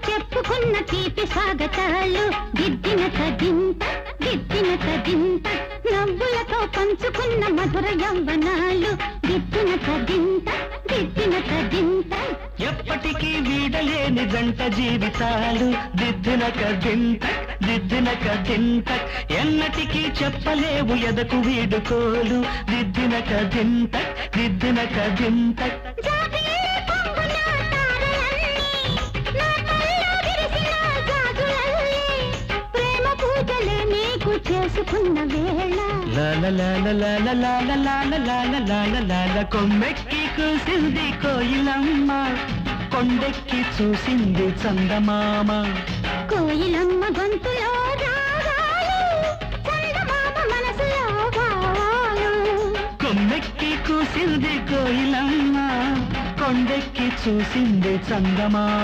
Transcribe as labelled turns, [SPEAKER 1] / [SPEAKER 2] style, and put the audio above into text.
[SPEAKER 1] చెప్పుకున్న తీపి స్వాగతాలు దిద్దిన తదింత దిద్దిన తదింత నవ్వులతో పంచుకున్న మధుర యవ్వనాలు దిద్దిన తదింత దిద్దిన తదింత
[SPEAKER 2] ఎప్పటికీ వీడలేని జంట జీవితాలు దిద్దిన కదింత దిద్దిన కదింత ఎన్నటికీ చెప్పలేవు ఎదకు వీడుకోలు దిద్దిన కదింత దిద్దిన కదింత
[SPEAKER 1] చేసుకున్న వేళ
[SPEAKER 2] కొమ్మెక్కి కూసింది కోయిలమ్మ కొండెక్కి చూసింది చందమామ
[SPEAKER 1] కోయిలమ్మ గొంతులో రాగాలు చందమామ మనసులో భావాలు
[SPEAKER 2] కొమ్మెక్కి కూసింది కోయిలమ్మ కొండెక్కి చూసింది చందమామ